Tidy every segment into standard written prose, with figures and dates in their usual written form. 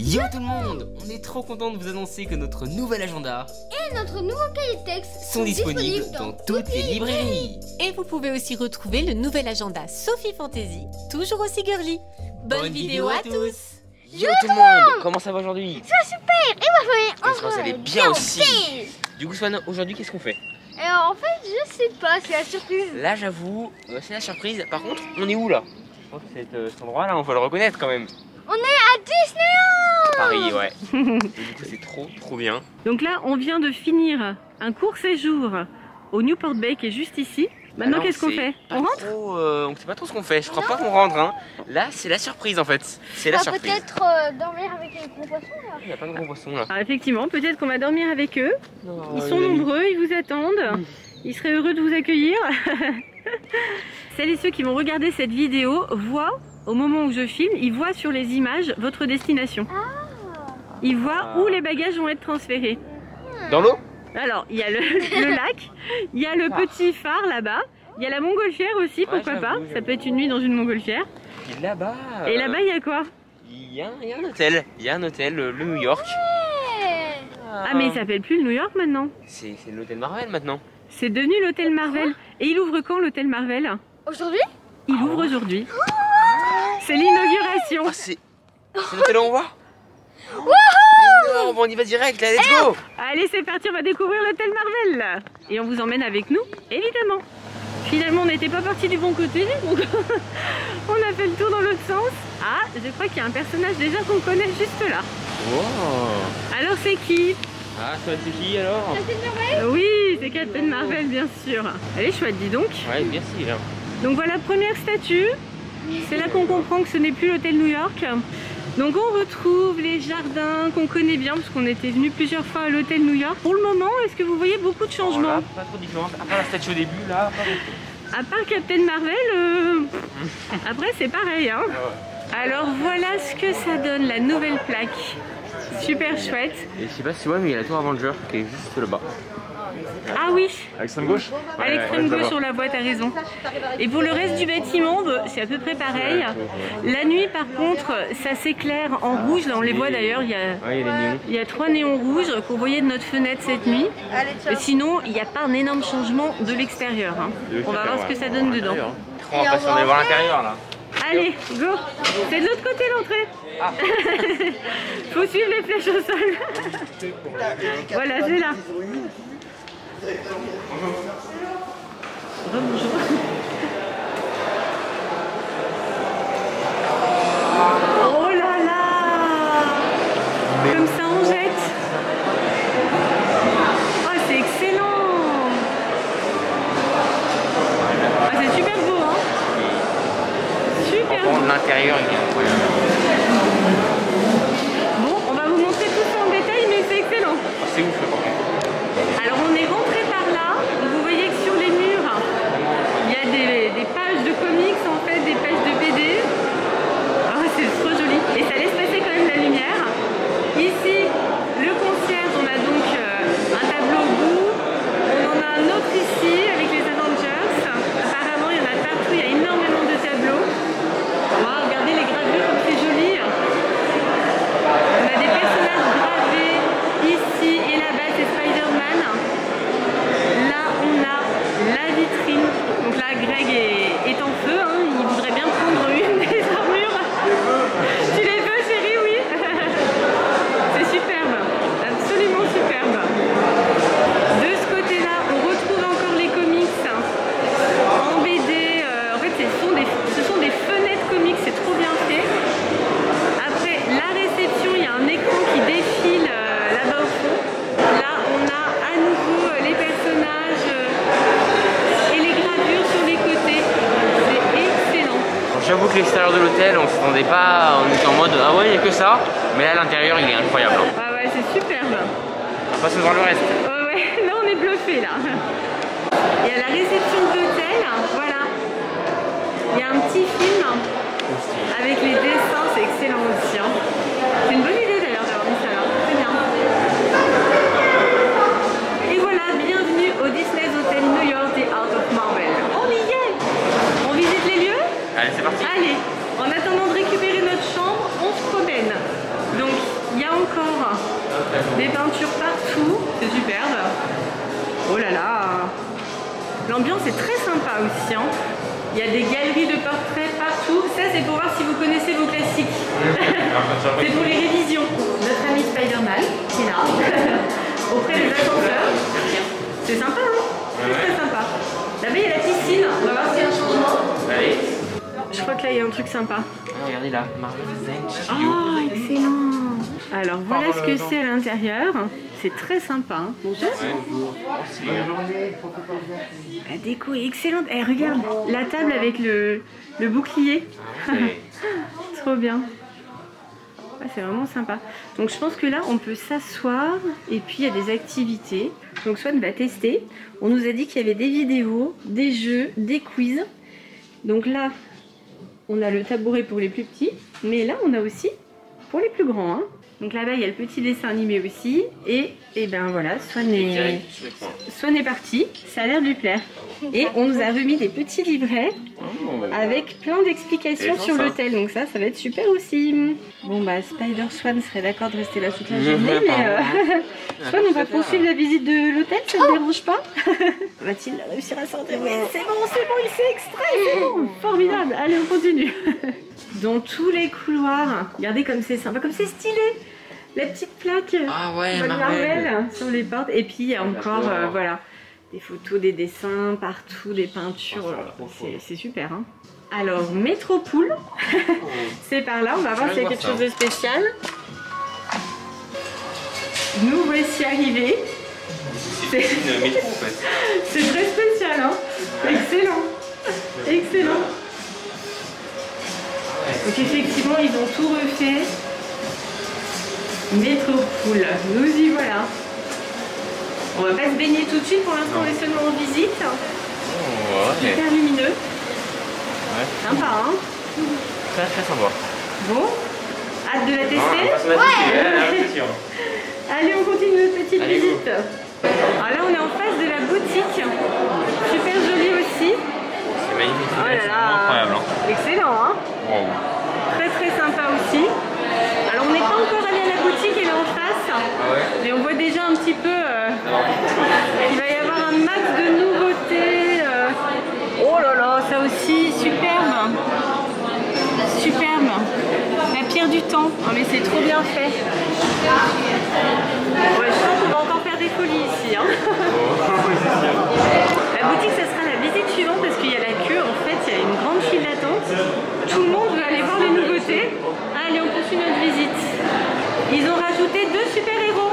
Yo tout le monde, on est trop content de vous annoncer que notre nouvel agenda et notre nouveau cahier de texte sont disponibles dans toutes les librairies. Et vous pouvez aussi retrouver le nouvel agenda Sophie Fantasy, toujours aussi girly. Bonne vidéo à tous. Yo tout le monde, comment ça va aujourd'hui? Ça va super. Et moi J'espère que ça allait bien aussi. Du coup Swan, aujourd'hui qu'est-ce qu'on fait? En fait je sais pas, c'est la surprise. Là j'avoue, c'est la surprise. Par contre, on est où là? Je crois que cet endroit là, on va le reconnaître quand même. On est à Disneyland Paris, ouais. Et du coup c'est trop bien. Donc là on vient de finir un court séjour au Newport Bay qui est juste ici. Maintenant qu'est-ce qu'on fait? On rentre? On sait pas trop ce qu'on fait, je crois pas qu'on rentre hein. Là c'est la surprise en fait. C'est la surprise. Peut-être dormir avec les gros poissons là. Il n'y a pas de gros poissons là. Alors effectivement, peut-être qu'on va dormir avec eux. Non, ils sont nombreux, ils vous attendent. Ils seraient heureux de vous accueillir. Celles et ceux qui vont regarder cette vidéo voient, au moment où je filme, ils voient sur les images votre destination. Ils voient où les bagages vont être transférés. Dans l'eau? Alors, il y a le lac, il y a le petit phare là-bas, il y a la montgolfière aussi, pourquoi pas. Ça peut être une nuit dans une montgolfière. Et là-bas... Et là-bas, il y a quoi? Il y a un hôtel. Il y a un hôtel, le New York. Ah, mais il s'appelle plus le New York maintenant. C'est l'hôtel Marvel maintenant. C'est devenu l'hôtel Marvel. Et il ouvre quand l'hôtel Marvel? Aujourd'hui? Il ouvre aujourd'hui. C'est l'inauguration. Ah, c'est l'hôtel où on va? Non, bon, on y va direct, là, let's go. Allez, c'est parti, on va découvrir l'hôtel Marvel. Et on vous emmène avec nous, évidemment. Finalement, on n'était pas parti du bon côté, donc on a fait le tour dans l'autre sens. Ah, je crois qu'il y a un personnage déjà qu'on connaît juste là. Wow. Alors, c'est qui? Ah, toi, c'est qui alors? Oui, c'est Captain Marvel, bien sûr. Elle est chouette, dis donc. Ouais, merci. Là. Donc voilà, première statue. C'est là qu'on comprend que ce n'est plus l'hôtel New York. Donc on retrouve les jardins qu'on connaît bien parce qu'on était venu plusieurs fois à l'hôtel New York. Pour le moment, est-ce que vous voyez beaucoup de changements? Là, pas trop différent. À part la statue au début, là, pas beaucoup. À part Captain Marvel, après c'est pareil. Hein. Alors voilà ce que ça donne, la nouvelle plaque. Super chouette. Et je sais pas si ouais, mais il y a la tour Avenger qui est juste là-bas. Ah oui, à l'extrême gauche? à l'extrême gauche sur la voie, t'as raison. Et pour le reste du bâtiment, c'est à peu près pareil. La nuit par contre, ça s'éclaire en rouge, là on les voit d'ailleurs, il y a 3 néons rouges qu'on voyait de notre fenêtre cette nuit. Et sinon, il n'y a pas un énorme changement de l'extérieur. Hein. On va voir ce que ça donne dedans. On va passer, on va voir l'intérieur là. Allez, go! C'est de l'autre côté l'entrée. Ah. Faut suivre les flèches au sol. Voilà, c'est là. Bonjour. Oh là là! Comme ça on jette. Oh, c'est excellent. Ah, c'est super beau, hein? Super beau. L'intérieur il est incroyable. Bon, on va vous montrer tout ça en détail, mais c'est excellent. C'est ouf le bordel. Alors on est rentré par là, vous voyez que sur les murs, il y a des pages de comics en fait, des pages de BD. Oh, c'est trop joli et ça laisse passer quand même la lumière. Ici, le concierge, on a donc un tableau au bout. On en a un autre ici avec les Avengers. Apparemment, il y en a partout, il y a énormément de tableaux. Wow, regardez les gravures comme c'est joli. On a des personnages gravés ici et là-bas, c'est Spider-Man. Là, on a la vitrine. Donc là, Greg est en feu. Hein. Il voudrait bien prendre une des armures. Tu les veux, chérie? Oui. C'est superbe. Absolument superbe. De ce côté-là, on retrouve encore les comics en BD. En fait, ce sont des fenêtres comics. C'est trop bien fait. Après, la réception, il y a un écran qui défile là-bas au fond. Là, on a à nouveau les personnages et les gravures sur les côtés. C'est excellent. J'avoue que l'extérieur de l'hôtel, on s'attendait pas, on était en mode ah ouais, il n'y a que ça. Mais là, l'intérieur, il est incroyable. Hein. Ah ouais, c'est superbe. On passe voir le reste. Ouais, là on est bluffé là. Il y a la réception de l'hôtel, voilà. Il y a un petit film avec les dessins, c'est excellent aussi. Hein. C'est une bonne idée d'ailleurs d'avoir mis ça là, c'est bien. Et voilà, bienvenue au Disney's Hotel New York The Art of Marvel. On y est. On visite les lieux? Allez, c'est parti. Allez, en attendant de récupérer notre chambre, on se promène. Donc encore des peintures partout. C'est superbe. Oh là là. L'ambiance est très sympa aussi. Hein. Il y a des galeries de portraits partout. Ça, c'est pour voir si vous connaissez vos classiques. C'est pour les révisions. Notre ami Spider-Man, qui est là, auprès des ascenseurs. C'est sympa, hein? C'est très sympa. Là-bas, il y a la piscine. On va voir s'il y a un changement. Allez. Je crois que là, il y a un truc sympa. Regardez là, Marvel Design Studio. Oh, excellent. Alors, voilà ce que c'est à l'intérieur. C'est très sympa. Hein. Bonjour. La déco est excellente. Eh, regarde, la table avec le bouclier. Trop bien. Ouais, c'est vraiment sympa. Donc je pense que là, on peut s'asseoir et puis il y a des activités. Donc Swan va tester. On nous a dit qu'il y avait des vidéos, des jeux, des quiz. Donc là, on a le tabouret pour les plus petits. Mais là, on a aussi pour les plus grands. Hein. Donc là-bas, il y a le petit dessin animé aussi. Et ben voilà, Swan est parti. Ça a l'air de lui plaire. Et on nous a remis des petits livrets avec plein d'explications sur l'hôtel. Donc ça va être super aussi. Bon bah, Spider-Swan serait d'accord de rester là toute la journée. Mais Swan, on va poursuivre la visite de l'hôtel, ça ne dérange pas? Va-t-il réussir à sortir? Oui, c'est bon, il s'est extrait, c'est bon. Formidable, allez, on continue. Dans tous les couloirs, regardez comme c'est sympa, comme c'est stylé. La petite plaque Marvel sur les portes. Et puis il y a encore voilà, des photos, des dessins partout, des peintures. C'est super. Hein. Alors, Métropool, c'est par là. On va voir s'il y a quelque chose de spécial. Nous voici arrivés. C'est très spécial. Hein. Excellent. Excellent. Donc effectivement, ils ont tout refait. Métropool, nous y voilà. On va pas se baigner tout de suite, pour l'instant on est seulement en visite. Super lumineux. Sympa, hein? Très très sympa. Bon, hâte de la tester? Ouais. Allez, on continue notre petite visite. Alors là on est en face de la boutique. Super jolie aussi. C'est magnifique, oh là c'est là. incroyable. Hein. Excellent, hein? Wow. Très très sympa aussi. Alors on n'est pas encore allé à la boutique, elle est en face, mais on voit déjà un petit peu il va y avoir un max de nouveautés. Oh là là, ça aussi, superbe. Superbe. La pierre du temps, oh, mais c'est trop bien fait. Ouais, je sens qu'on va encore faire des folies ici. Hein. La boutique, ça sera la visite suivante parce qu'il y a la queue, en fait, il y a une grande file d'attente. Tout le monde veut aller voir les nouveautés. Allez, on poursuit notre visite. Ils ont rajouté 2 super-héros.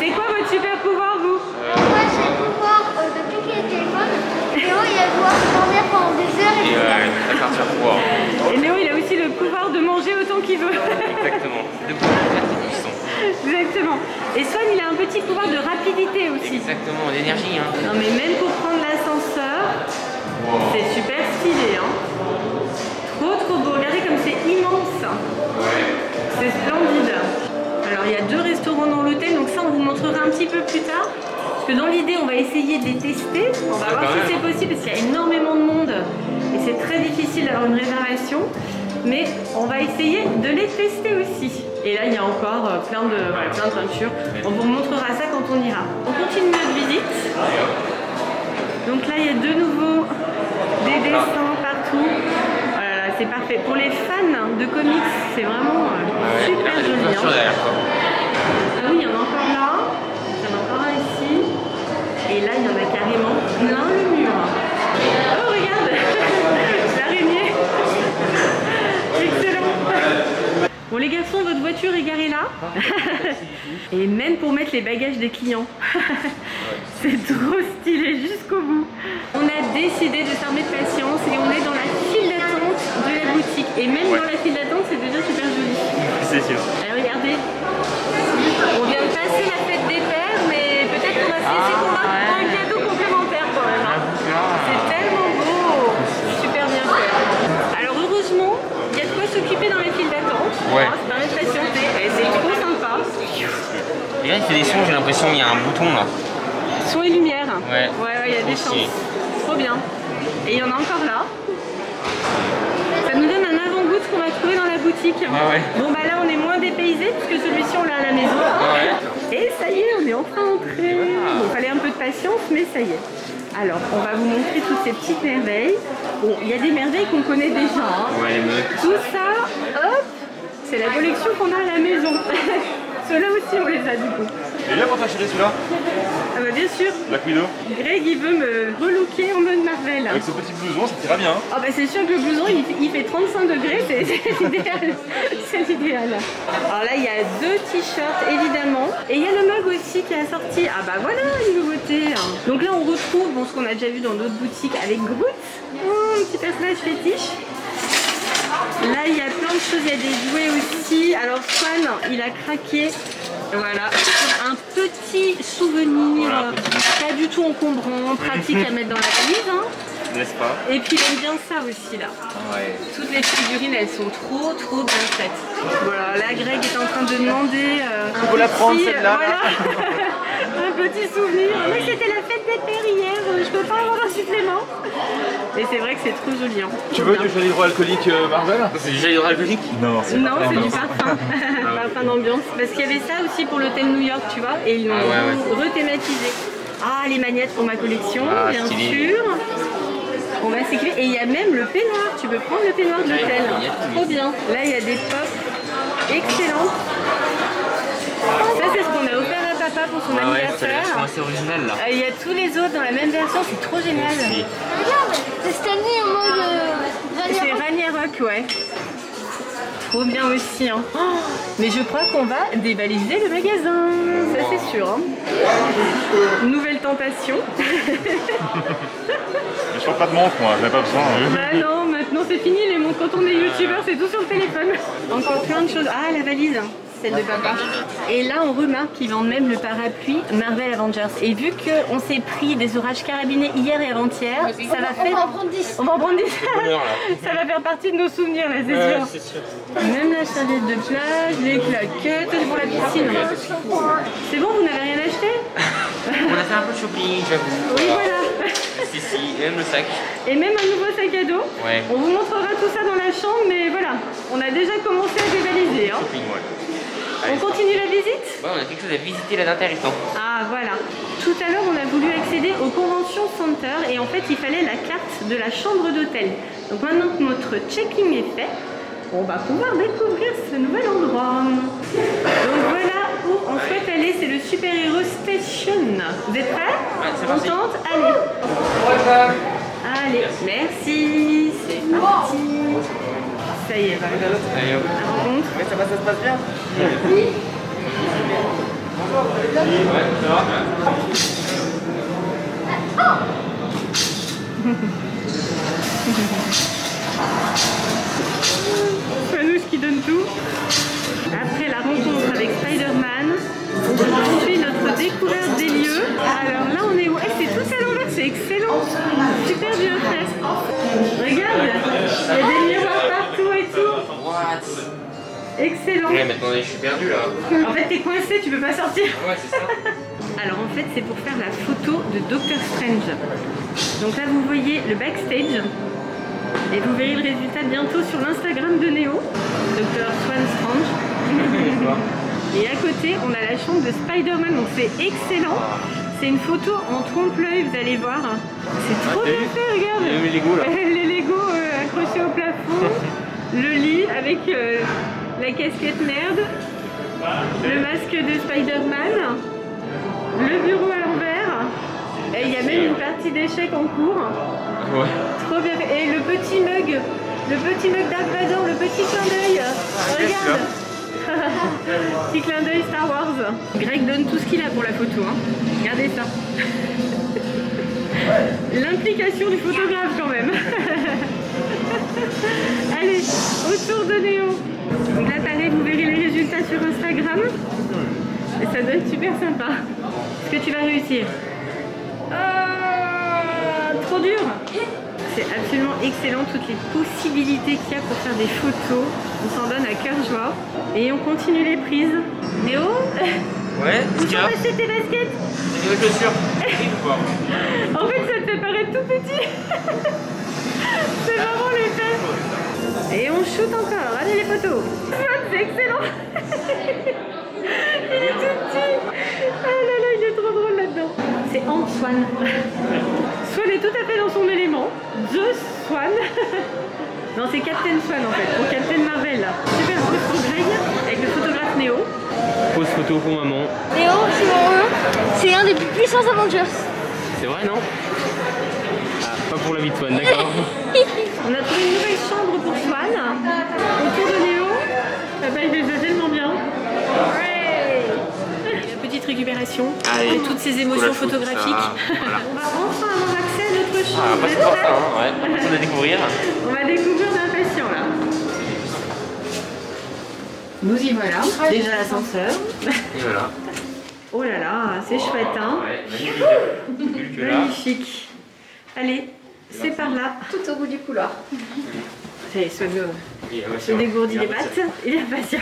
C'est quoi votre super pouvoir, vous? Moi, j'ai le pouvoir de piquer le téléphone. Léo, il a le pouvoir de dormir pendant des heures. Et partir pouvoir. Et Léo, il a aussi le pouvoir de manger autant qu'il veut. Exactement. De pouvoir puissant. Exactement. Et Swan, il a un petit pouvoir de rapidité aussi. Exactement, d'énergie. Hein. Non, mais même pour prendre l'ascenseur, c'est super stylé. Hein. Trop beau. Regardez comme c'est immense. C'est splendide. Alors il y a 2 restaurants dans l'hôtel, donc ça on vous montrera un petit peu plus tard. Parce que dans l'idée on va essayer de les tester. On va voir si c'est possible parce qu'il y a énormément de monde et c'est très difficile d'avoir une réservation. Mais on va essayer de les tester aussi. Et là il y a encore plein de peintures. On vous montrera ça quand on ira. On continue notre visite. Donc là il y a de nouveau des dessins partout. C'est parfait. Pour les fans de comics, c'est vraiment super joli. Hein. Ah oui, il y en a encore là. Il y en a encore un ici. Et là, il y en a carrément plein le mur. Oh, regarde l'araignée. Excellent. Bon, les garçons, votre voiture est garée là. Et même pour mettre les bagages des clients. C'est trop stylé jusqu'au bout. On a décidé de s'armer de patience et on est dans la file d'attente de la boutique. Et même dans la file d'attente, c'est déjà super joli. C'est sûr. Alors regardez, on vient de passer la fête des pères, mais peut-être qu'on va se laisser convaincre pour un cadeau complémentaire quand même. Hein. C'est tellement beau. Super bien fait. Alors heureusement, il y a de quoi s'occuper dans la file d'attente. Ouais. Ça permet de patienter. Et c'est trop sympa. Et là, il fait des sons, j'ai l'impression qu'il y a un bouton là. Son et lumière. Ouais, il y a des chances. Trop bien. Et il y en a encore là. Ça nous donne un avant-goût de ce qu'on va trouver dans la boutique. Ouais. Bon bah là on est moins dépaysé puisque ce mais ça y est. Alors, on va vous montrer toutes ces petites merveilles. Bon, il y a des merveilles qu'on connaît déjà. Hein. Ouais, les mecs. Tout ça, hop, c'est la collection qu'on a à la maison. Ceux-là aussi, on les a du coup. Et là pour ta chérie celui-là? Ah bah bien sûr. Black Widow. Greg, il veut me relooker en mode Marvel. Avec ce petit blouson, ça t'ira bien. Hein. Ah bah c'est sûr que le blouson, il fait 35 degrés, c'est l'idéal. C'est l'idéal. Alors là, il y a 2 t-shirts, évidemment. Et il y a le mug aussi qui est assorti. Ah bah voilà, une nouveauté. Donc là, on retrouve bon, ce qu'on a déjà vu dans d'autres boutiques avec Groot. Un petit personnage fétiche. Là, il y a plein de choses, il y a des jouets aussi. Alors, Swan, il a craqué. Voilà, un petit souvenir, voilà, pas du tout encombrant, pratique à mettre dans la valise. Hein. N'est-ce pas? Et puis, il aime bien ça aussi, là. Ouais. Toutes les figurines, elles sont trop bien faites. Voilà, là, Greg est en train de demander un faut la prendre, celle-là. Voilà. Un petit souvenir. Oui, c'était la fête des pères hier, je peux pas avoir un supplément. Et c'est vrai que c'est trop joli. Hein. Tu veux du gel hydroalcoolique Marvel? C'est du gel hydroalcoolique? Non, c'est du parfum. Parfum d'ambiance. Parce qu'il y avait ça aussi pour l'hôtel New York, tu vois, et ils l'ont rethématisé. Ah, les magnettes pour ma collection, bien sûr. On va s'équiper. Et il y a même le peignoir. Tu peux prendre le peignoir de l'hôtel. Trop bien. Là, il y a des pops excellents. Ça, c'est ce qu'on a offert à papa pour son anniversaire. C'est assez original là. Il y a tous les autres dans la même version. C'est trop génial. Regarde, c'est Stanley en mode C'est Ragnarok, ouais. Trop bien aussi. Hein. Oh, mais je crois qu'on va dévaliser le magasin. Ça, c'est sûr. Hein. Nouvelle tentation. Je sors pas de montre, moi, j'en ai pas besoin. Bah non, maintenant c'est fini les montres. Quand on est youtubeur, c'est tout sur le téléphone. Encore plein de choses. Ah, la valise, celle de papa. Et là, on remarque qu'ils vendent même le parapluie Marvel Avengers. Et vu qu'on s'est pris des orages carabinés hier et avant-hier, ça va faire... On va en prendre 10. On va en prendre 10. Ça va faire partie de nos souvenirs, là, c'est sûr. Même la serviette de plage, les claquettes pour la piscine. C'est bon, vous n'avez rien acheté? On a fait un peu de shopping, j'avoue. Oui, voilà. Si, et même le sac. Et même un nouveau sac à dos. Ouais. On vous montrera tout ça dans la chambre, mais voilà, on a déjà commencé à dévaliser. Hein. Shopping, ouais. On continue la visite? Ouais, on a quelque chose à visiter là d'intéressant. Ah voilà. Tout à l'heure, on a voulu accéder au Convention Center et en fait, il fallait la carte de la chambre d'hôtel. Donc maintenant que notre check-in est fait, on va pouvoir découvrir ce nouvel endroit. Donc voilà où on souhaite aller, c'est le Super Hero Station. Vous êtes prêts? Ouais, c'est on parti. tente? Allez. Allez, merci. C'est parti. Ça y est, voilà. Allez hop. La rencontre. Ouais, ça se passe bien. Fanouche qui donne tout. Après la rencontre avec Spider-Man, on poursuit notre découverte des lieux. Alors là, on est où? C'est tout à l'envers, c'est excellent. Super bien fait. Regarde, il y a des miroirs partout et tout. What? Excellent. Ouais, maintenant je suis perdu là. En fait, t'es coincé, tu peux pas sortir. Ouais, c'est ça. Alors en fait, c'est pour faire la photo de Doctor Strange. Donc là, vous voyez le backstage. Et vous verrez le résultat bientôt sur l'Instagram de Néo, Dr. Swan Strange. Et à côté, on a la chambre de Spider-Man, donc c'est excellent. C'est une photo en trompe-l'œil, vous allez voir. C'est trop bien fait, regarde. Il y a les Legos là. Les Legos accrochés au plafond. Le lit avec la casquette nerd. Le masque de Spider-Man. Le bureau à l'envers. Et il y a même une partie d'échecs en cours. Ouais. Trop bien fait. Et le petit mug Dark Vador, le petit clin d'œil. Regarde. Petit clin d'œil Star Wars. Greg donne tout ce qu'il a pour la photo. Hein. Regardez ça. L'implication du photographe quand même. Allez, autour de Néo. Donc là, pareil, vous verrez les résultats sur Instagram. Et ça doit être super sympa. Est-ce que tu vas réussir? Trop dur. C'est absolument excellent, toutes les possibilités qu'il y a pour faire des photos. On s'en donne à cœur joie. Et on continue les prises. Néo? Ouais, Où sont passées tes baskets? c'est des chaussures. En fait, ça te fait paraître tout petit. C'est vraiment les fesses. Et on shoot encore. Allez les photos. C'est excellent. Il est tout petit. Ah là là, il est trop drôle là-dedans. C'est Antoine. Swan. Swan est tout à fait dans son élément. The Swan. Non, c'est Captain Swan en fait, pour Captain Marvel. Super pose pour Greg avec le photographe Néo. Pose photo pour maman. Néo, c'est mon c'est un des plus puissants Avengers. C'est vrai, non? Ah, pas pour la vie de Swan, d'accord. On a trouvé une nouvelle chambre pour Swan. Autour de Néo. Papa il fait ça tellement bien. Ouais. Petite récupération. Allez. Et toutes ces émotions Faut la foutre, photographiques. ça. Voilà. On va enfin avoir accès à notre chambre. Ah, pas Vous c'est êtes pour prêts? ça, hein, ouais. On va découvrir. On va découvrir d'impatient là. Nous y voilà. Déjà l'ascenseur. Et voilà. Oh là là, c'est chouette hein. Ouais, magnifique. Que là. Magnifique. Allez, c'est par là. Tout au bout du couloir. Ça y est, Swan Il est se dégourdit les pattes. Il est impatient.